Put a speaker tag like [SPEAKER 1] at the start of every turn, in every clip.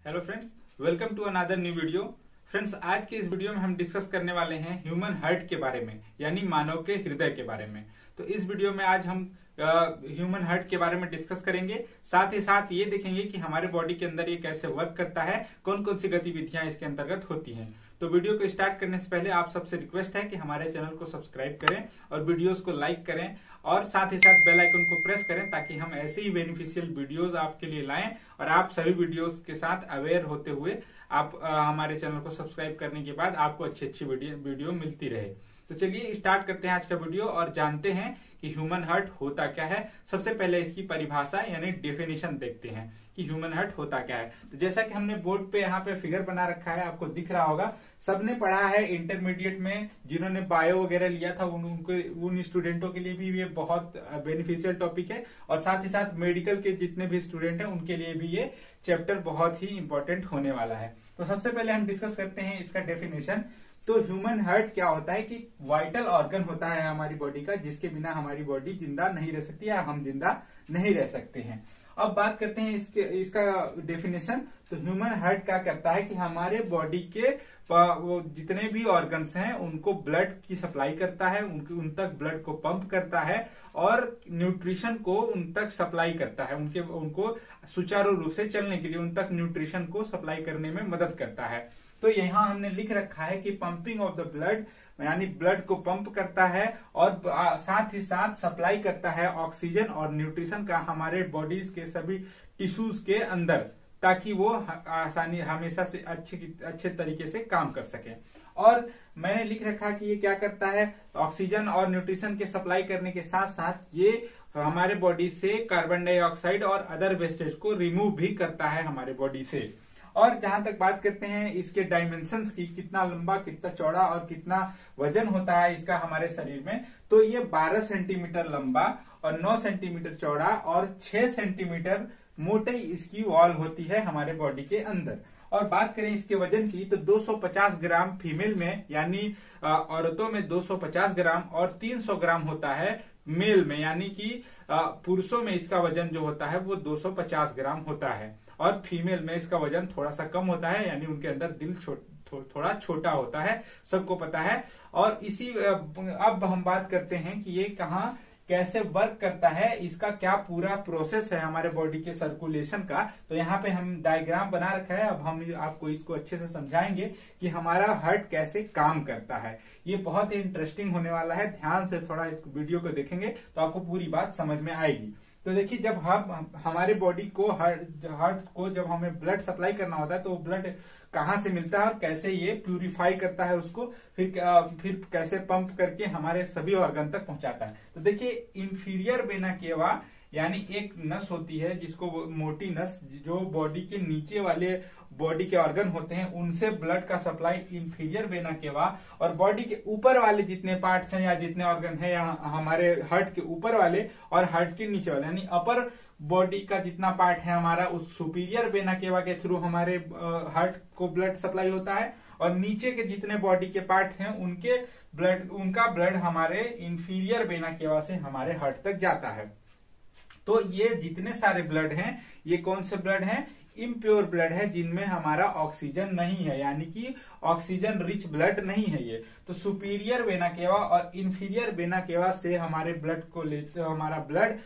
[SPEAKER 1] Hello friends, welcome to another new video. Friends, आज के इस वीडियो में हम डिस्कस करने वाले हैं ह्यूमन हार्ट के बारे में, यानी मानव के हृदय के बारे में। तो इस वीडियो में आज हम ह्यूमन हार्ट के बारे में डिस्कस करेंगे। साथ ही साथ ये देखेंगे कि हमारे बॉडी के अंदर ये कैसे वर्क करता है, कौन कौन सी गतिविधियां इसके अंतर्गत होती हैं। तो वीडियो को स्टार्ट करने से पहले आप सबसे रिक्वेस्ट है कि हमारे चैनल को सब्सक्राइब करें और वीडियोस को लाइक करें और साथ ही साथ बेल आइकन को प्रेस करें, ताकि हम ऐसे ही बेनिफिशियल वीडियोस आपके लिए लाएं और आप सभी वीडियोस के साथ अवेयर होते हुए आप हमारे चैनल को सब्सक्राइब करने के बाद आपको अच्छी अच्छी वीडियो मिलती रहे। तो चलिए स्टार्ट करते हैं आज का वीडियो और जानते हैं कि ह्यूमन हार्ट होता क्या है। सबसे पहले इसकी परिभाषा यानी डेफिनेशन देखते हैं कि ह्यूमन हार्ट होता क्या है। तो जैसा कि हमने बोर्ड पे यहाँ पे फिगर बना रखा है, आपको दिख रहा होगा। सबने पढ़ा है इंटरमीडिएट में, जिन्होंने बायो वगैरह लिया था उन स्टूडेंटों के लिए भी ये बहुत बेनिफिशियल टॉपिक है, और साथ ही साथ मेडिकल के जितने भी स्टूडेंट हैं उनके लिए भी ये चैप्टर बहुत ही इंपॉर्टेंट होने वाला है। तो सबसे पहले हम डिस्कस करते हैं इसका डेफिनेशन। तो ह्यूमन हार्ट क्या होता है कि वाइटल ऑर्गन होता है हमारी बॉडी का, जिसके बिना हमारी बॉडी जिंदा नहीं रह सकती या हम जिंदा नहीं रह सकते हैं। अब बात करते हैं इसका डेफिनेशन। तो ह्यूमन हार्ट क्या करता है कि हमारे बॉडी के जितने भी ऑर्गन्स हैं उनको ब्लड की सप्लाई करता है, उन तक ब्लड को पंप करता है और न्यूट्रिशन को उन तक सप्लाई करता है, उनको सुचारू रूप से चलने के लिए उन तक न्यूट्रिशन को सप्लाई करने में मदद करता है। तो यहाँ हमने लिख रखा है कि पंपिंग ऑफ द ब्लड, यानी ब्लड को पंप करता है और साथ ही साथ सप्लाई करता है ऑक्सीजन और न्यूट्रिशन का हमारे बॉडीज के सभी टिश्यूज के अंदर, ताकि वो आसानी हमेशा से अच्छे तरीके से काम कर सके। और मैंने लिख रखा कि ये क्या करता है, ऑक्सीजन और न्यूट्रिशन के सप्लाई करने के साथ साथ ये हमारे बॉडी से कार्बन डाइऑक्साइड और अदर वेस्टेज को रिमूव भी करता है हमारे बॉडी से। और जहां तक बात करते हैं इसके डायमेंशंस की, कितना लंबा, कितना चौड़ा और कितना वजन होता है इसका हमारे शरीर में, तो ये 12 सेंटीमीटर लंबा और 9 सेंटीमीटर चौड़ा और 6 सेंटीमीटर मोटी इसकी वॉल होती है हमारे बॉडी के अंदर। और बात करें इसके वजन की तो 250 ग्राम फीमेल में, यानी औरतों में 250 ग्राम और 300 ग्राम होता है मेल में, यानी कि पुरुषों में इसका वजन जो होता है वो 250 ग्राम होता है और फीमेल में इसका वजन थोड़ा सा कम होता है, यानी उनके अंदर दिल थोड़ा छोटा होता है, सबको पता है। और अब हम बात करते हैं कि ये कहाँ कैसे वर्क करता है, इसका क्या पूरा प्रोसेस है हमारे बॉडी के सर्कुलेशन का। तो यहाँ पे हम डायग्राम बना रखा है, अब हम आपको इसको अच्छे से समझाएंगे कि हमारा हार्ट कैसे काम करता है। ये बहुत ही इंटरेस्टिंग होने वाला है, ध्यान से थोड़ा इस वीडियो को देखेंगे तो आपको पूरी बात समझ में आएगी। तो देखिए, जब हम हमारे बॉडी को हार्ट को जब हमें ब्लड सप्लाई करना होता है तो ब्लड कहाँ से मिलता है और कैसे ये प्यूरिफाई करता है उसको, फिर कैसे पंप करके हमारे सभी ऑर्गन तक पहुंचाता है। तो देखिए, इंफीरियर वेना केवा यानी एक नस होती है, जिसको मोटी नस, जो बॉडी के नीचे वाले बॉडी के ऑर्गन होते हैं उनसे ब्लड का सप्लाई इंफीरियर वेना केवा, और बॉडी के ऊपर वाले जितने पार्ट्स हैं या जितने ऑर्गन है या हमारे हार्ट के ऊपर वाले और हार्ट के नीचे वाले, यानी अपर बॉडी का जितना पार्ट है हमारा, उस सुपीरियर वेना केवा के थ्रू हमारे हार्ट को ब्लड सप्लाई होता है, और नीचे के जितने बॉडी के पार्ट हैं उनका ब्लड हमारे इंफीरियर वेना केवा से हमारे हार्ट तक जाता है। तो ये जितने सारे ब्लड हैं, ये कौन से ब्लड हैं, इम्प्योर ब्लड है, जिनमें हमारा ऑक्सीजन नहीं है, यानी कि ऑक्सीजन रिच ब्लड नहीं है ये। तो सुपीरियर वेना केवा और इंफीरियर वेना केवा से हमारे ब्लड को लेते, हमारा ब्लड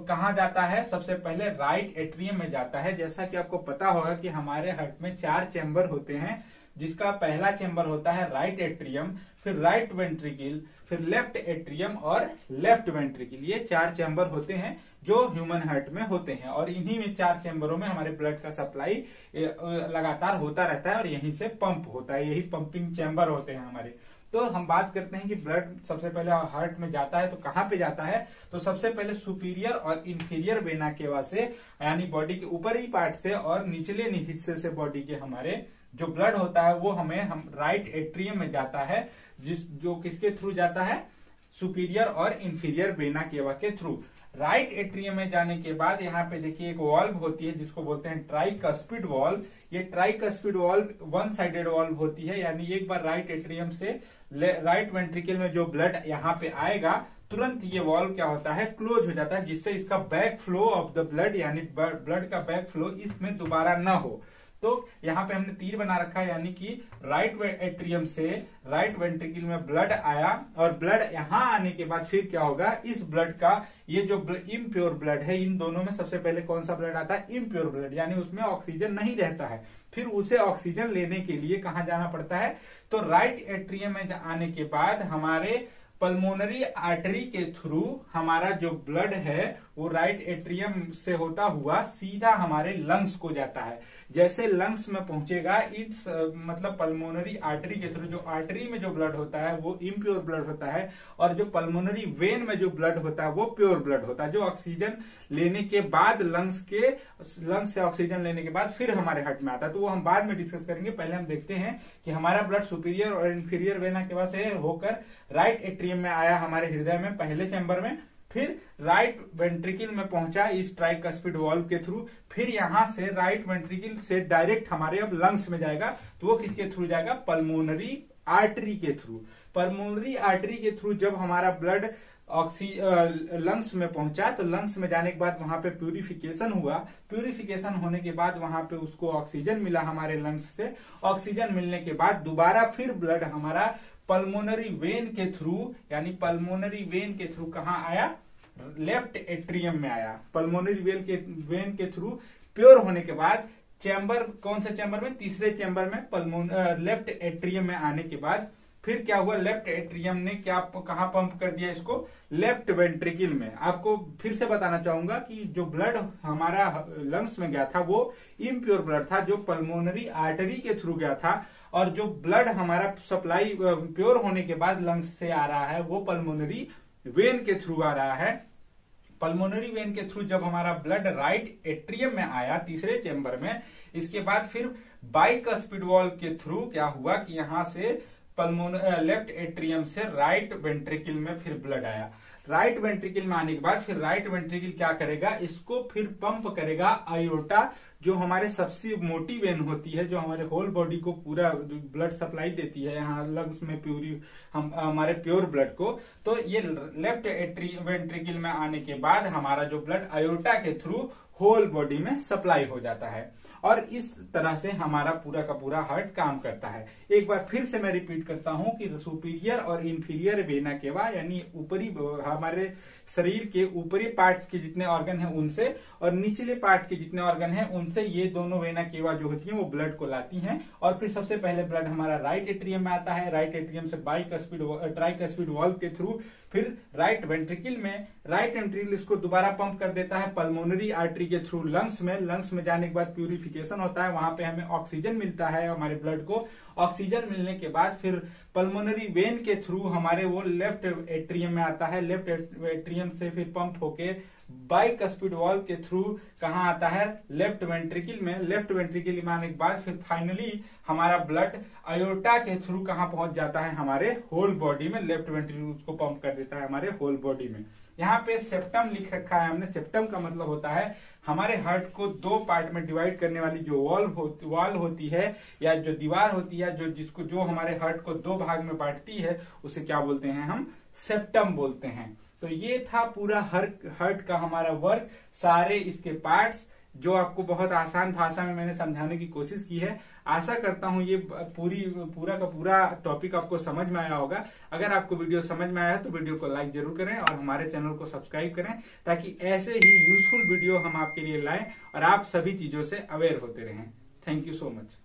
[SPEAKER 1] कहाँ जाता है, सबसे पहले राइट एट्रियम में जाता है। जैसा कि आपको पता होगा कि हमारे हार्ट में 4 चैम्बर होते हैं, जिसका पहला चैम्बर होता है राइट एट्रियम, फिर राइट वेंट्रिकल, फिर लेफ्ट एट्रियम और लेफ्ट वेंट्रिकल। ये 4 चैम्बर होते हैं जो ह्यूमन हार्ट में होते हैं, और इन्हीं में 4 चैम्बरों में हमारे ब्लड का सप्लाई लगातार होता रहता है और यहीं से पंप होता है, यही पंपिंग चैम्बर होते हैं हमारे। तो हम बात करते हैं कि ब्लड सबसे पहले हार्ट में जाता है तो कहाँ पे जाता है, तो सबसे पहले सुपीरियर और इंफीरियर वेना केवा से, यानी बॉडी के ऊपरी पार्ट से और निचले हिस्से से बॉडी के हमारे जो ब्लड होता है वो हम राइट एट्रियम में जाता है, जो किसके थ्रू जाता है, सुपीरियर और इंफीरियर वेना केवा के थ्रू। राइट एट्रियम में जाने के बाद यहाँ पे देखिए एक वॉल्व होती है जिसको बोलते हैं ट्राइकस्पिड वॉल्व। ये ट्राइकस्पिड वॉल्व 1 साइडेड वॉल्व होती है, यानी एक बार राइट एट्रियम से राइट वेंट्रिकल में जो ब्लड यहाँ पे आएगा तुरंत ये वॉल्व क्या होता है, क्लोज हो जाता है, जिससे इसका back flow of the blood, यानी ब्लड का बैक फ्लो इसमें दोबारा न हो। तो यहाँ पे हमने तीर बना रखा है, यानी कि राइट एट्रियम से राइट वेंट्रिकल में ब्लड आया और ब्लड यहाँ आने के बाद फिर क्या होगा, इस ब्लड का ये जो इम्प्योर ब्लड है, इन दोनों में सबसे पहले कौन सा ब्लड आता है, इम्प्योर ब्लड, यानी उसमें ऑक्सीजन नहीं रहता है। फिर उसे ऑक्सीजन लेने के लिए कहाँ जाना पड़ता है, तो राइट एट्रियम में आने के बाद हमारे पल्मोनरी आर्टरी के थ्रू हमारा जो ब्लड है वो राइट एट्रियम से होता हुआ सीधा हमारे लंग्स को जाता है। जैसे लंग्स में पहुंचेगा, इस मतलब पल्मोनरी आर्टरी के थ्रू, जो आर्टरी में जो ब्लड होता है वो इम्प्योर ब्लड होता है और जो पल्मोनरी वेन में जो ब्लड होता है वो प्योर ब्लड होता है, जो ऑक्सीजन लेने के बाद लंग्स से ऑक्सीजन लेने के बाद फिर हमारे हार्ट में आता है। तो वो हम बाद में डिस्कस करेंगे। पहले हम देखते हैं कि हमारा ब्लड सुपीरियर और इंफीरियर वेना के से होकर राइट एट्रियम में आया हमारे हृदय में पहले चैम्बर में, फिर राइट वेंट्रिकल में पहुंचा इस ट्राइकस्पिड वाल्व के थ्रू, फिर यहां से राइट वेंट्रिकल से डायरेक्ट हमारे अब लंग्स में जाएगा। तो वो किसके थ्रू जाएगा, पल्मोनरी आर्टरी के थ्रू। पल्मोनरी आर्टरी के थ्रू जब हमारा ब्लड लंग्स में पहुंचा तो लंग्स में जाने के बाद वहां पे प्यूरिफिकेशन हुआ। प्यूरिफिकेशन होने के बाद वहां पे उसको ऑक्सीजन मिला हमारे लंग्स से। ऑक्सीजन मिलने के बाद दोबारा फिर ब्लड हमारा पल्मोनरी वेन के थ्रू, यानी पल्मोनरी वेन के थ्रू कहाँ आया, लेफ्ट एट्रियम में आया। पल्मोनरी वेन के थ्रू प्योर होने के बाद चैम्बर, कौन से चैम्बर में, तीसरे चैम्बर में लेफ्ट एट्रियम में आने के बाद फिर क्या हुआ, लेफ्ट एट्रियम ने कहा पंप कर दिया इसको, लेफ्ट वेंट्रिकल में। आपको फिर से बताना चाहूंगा कि जो ब्लड हमारा लंग्स में गया था वो इम्प्योर ब्लड था, जो पल्मोनरी आर्टरी के थ्रू गया था, और जो ब्लड हमारा सप्लाई प्योर होने के बाद लंग्स से आ रहा है वो पल्मोनरी वेन के थ्रू आ रहा है। पल्मोनरी वेन के थ्रू जब हमारा ब्लड राइट एट्रियम में आया तीसरे चैम्बर में, इसके बाद फिर बाइकस्पिड वाल्व के थ्रू क्या हुआ कि यहां से लेफ्ट एट्रियम से राइट वेंट्रिकल में फिर ब्लड आया। राइट वेंट्रिकल में आने के बाद फिर राइट वेंट्रिकल क्या करेगा, इसको फिर पंप करेगा आयोटा, जो हमारे सबसे मोटी वेन होती है, जो हमारे होल बॉडी को पूरा ब्लड सप्लाई देती है, यहाँ लंग्स में हमारे प्योर ब्लड को। तो ये लेफ्ट वेंट्रिकल में आने के बाद हमारा जो ब्लड आयोटा के थ्रू होल बॉडी में सप्लाई हो जाता है और इस तरह से हमारा पूरा का पूरा हार्ट काम करता है। एक बार फिर से मैं रिपीट करता हूं कि सुपीरियर और इंफीरियर वेना केवा, यानी ऊपरी हमारे शरीर के ऊपरी पार्ट के जितने ऑर्गन हैं उनसे और निचले पार्ट के जितने ऑर्गन हैं उनसे ये दोनों वेना केवा जो होती हैं वो ब्लड को लाती हैं। और फिर सबसे पहले ब्लड हमारा राइट एट्रियम में आता है, राइट एट्रियम से ट्राइकस्पिड वाल्व के थ्रू फिर राइट वेंट्रिकल में, राइट वेंट्रिकल इसको दोबारा पंप कर देता है पल्मोनरी आर्टरी के थ्रू लंग्स में जाने के बाद प्यूरिफिकेशन होता है, वहां पे हमें ऑक्सीजन मिलता है हमारे ब्लड को। ऑक्सीजन मिलने के बाद फिर पल्मोनरी वेन के थ्रू हमारे वो लेफ्ट एट्रियम में आता है, लेफ्ट एट्रियम से फिर पंप होके बाइकस्पिड वाल्व के थ्रू कहाँ आता है, लेफ्ट वेंट्रिकल में। लेफ्ट वेंट्रिकल में आने के बाद फिर फाइनली हमारा ब्लड आयोटा के थ्रू कहाँ पहुंच जाता है, हमारे होल बॉडी में। लेफ्ट वेंट्रिकल उसको पंप कर देता है हमारे होल बॉडी में। यहाँ पे सेप्टम लिख रखा है हमने। सेप्टम का मतलब होता है हमारे हार्ट को दो पार्ट में डिवाइड करने वाली जो वॉल होती है या जो दीवार होती है, जो हमारे हार्ट को दो भाग में बांटती है, उसे क्या बोलते हैं, हम सेप्टम बोलते हैं। तो ये था पूरा हार्ट का हमारा वर्क, सारे इसके पार्ट्स, जो आपको बहुत आसान भाषा में मैंने समझाने की कोशिश की है। आशा करता हूं ये पूरा का पूरा टॉपिक आपको समझ में आया होगा। अगर आपको वीडियो समझ में आया तो वीडियो को लाइक जरूर करें और हमारे चैनल को सब्सक्राइब करें, ताकि ऐसे ही यूजफुल वीडियो हम आपके लिए लाएं और आप सभी चीजों से अवेयर होते रहें। Thank you so much.